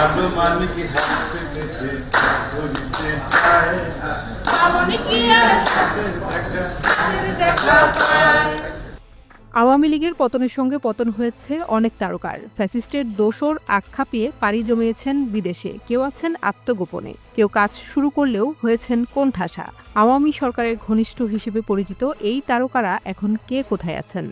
আরো মালিক হাত পেতেছে করিতে চায় মামনি কি আর তাদের দেখা তাদের দেখা পায়। আওয়ামী লীগের পতনের সঙ্গে পতন হয়েছে অনেক তারকার। ফ্যাসিস্টের দোসর আখ্যা পেয়ে পাড়ি জমিয়েছেন বিদেশে, কেউ আছেন আত্মগোপনে, কেউ কাজ শুরু করলেও হয়েছেন কোণঠাসা। আওয়ামী সরকারের ঘনিষ্ঠ হিসেবে পরিচিত এই তারকারা এখন কে কোথায় আছেন?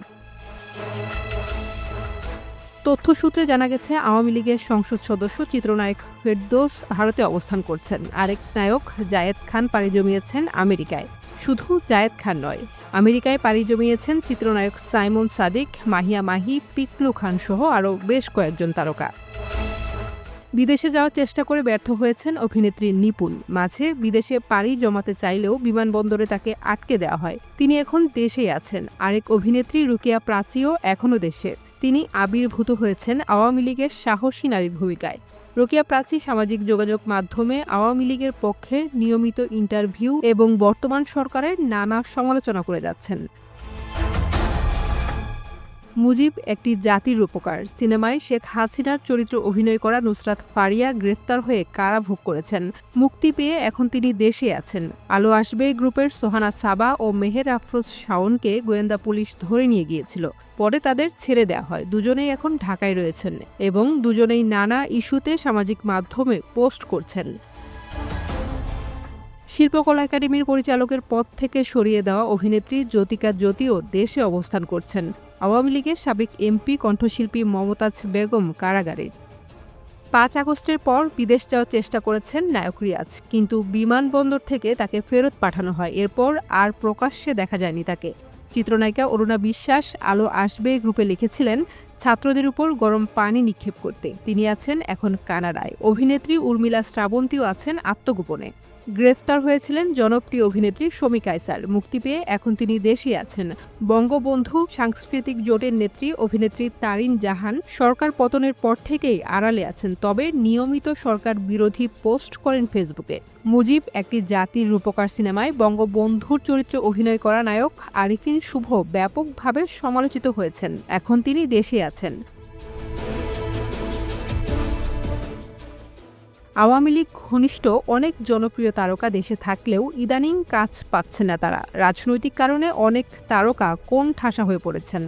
তথ্যসূত্রে জানা গেছে, আওয়ামী লীগের সংসদ সদস্য চিত্রনায়ক ফেরদৌস ভারতে অবস্থান করছেন। আরেক নায়ক জায়েদ খান পাড়ি জমিয়েছেন আমেরিকায়। শুধু জায়েদ খান নয়, আমেরিকায় পাড়ি জমিয়েছেন চিত্রনায়ক সাইমন সাদিক, মাহিয়া মাহি, পিকলু খান সহ আরও বেশ কয়েকজন তারকা। বিদেশে যাওয়ার চেষ্টা করে ব্যর্থ হয়েছেন অভিনেত্রী নিপুণ। মাঝে বিদেশে পাড়ি জমাতে চাইলেও বিমানবন্দরে তাকে আটকে দেওয়া হয়। তিনি এখন দেশেই আছেন। আরেক অভিনেত্রী রুকিয়া প্রাচীও এখনও দেশে। তিনি আবির্ভূত হয়েছেন আওয়ামী লীগের সাহসী নারীর ভূমিকায়। রোকেয়া প্রাচী সামাজিক যোগাযোগ মাধ্যমে আওয়ামী লীগের পক্ষে নিয়মিত ইন্টারভিউ এবং বর্তমান সরকারের নানা সমালোচনা করে যাচ্ছেন। মুজিব একটি জাতির রূপকার সিনেমায় শেখ হাসিনার চরিত্র অভিনয় করা নুসরাত ফারিয়া গ্রেফতার হয়ে কারাভোগ করেছেন। মুক্তি পেয়ে এখন তিনি দেশে আছেন। আলো আসবে গ্রুপের সোহানা সাবা ও মেহের আফরোজ শাওনকে গোয়েন্দা পুলিশ ধরে নিয়ে গিয়েছিল। পরে তাদের ছেড়ে দেওয়া হয়। দুজনেই এখন ঢাকায় রয়েছেন এবং দুজনেই নানা ইস্যুতে সামাজিক মাধ্যমে পোস্ট করছেন। শিল্পকলা একাডেমির পরিচালকের পদ থেকে সরিয়ে দেওয়া অভিনেত্রী জ্যোতিকা জ্যোতিও দেশে অবস্থান করছেন। আওয়ামী লীগের সাবেক এমপি কণ্ঠশিল্পী মমতাজ বেগম কারাগারে। ৫ আগস্টের পর বিদেশ যাওয়ার চেষ্টা করেছেন নায়ক রিয়াজ, কিন্তু বিমানবন্দর থেকে তাকে ফেরত পাঠানো হয়। এরপর আর প্রকাশ্যে দেখা যায়নি তাকে। চিত্রনায়িকা অরুণা বিশ্বাস আলো আসবে গ্রুপে লিখেছিলেন, ছাত্রদের উপর গরম পানি নিক্ষেপ করতে তিনি আছেন এখন কানাডায়। অভিনেত্রী উর্মিলা শ্রাবন্তীও আছেন আত্মগোপনে। গ্রেফতার হয়েছিলেন জনপ্রিয় অভিনেত্রী শমী কায়সার। মুক্তি পেয়ে এখন তিনি দেশে আছেন। বঙ্গবন্ধু সাংস্কৃতিক জোটের নেত্রী অভিনেত্রী তারিন জাহান সরকার পতনের পর থেকেই আড়ালে আছেন, তবে নিয়মিত সরকার বিরোধী পোস্ট করেন ফেসবুকে। মুজিব একটি জাতির রূপকার সিনেমায় বঙ্গবন্ধুর চরিত্রে অভিনয় করা নায়ক আরিফিন শুভ ব্যাপকভাবে সমালোচিত হয়েছেন। এখন তিনি দেশে আছেন। আওয়ামী লীগ ঘনিষ্ঠ অনেক জনপ্রিয় তারকা দেশে থাকলেও ইদানিং কাজ পাচ্ছেন না তারা। রাজনৈতিক কারণে অনেক তারকা কোণঠাসা হয়ে পড়েছেন।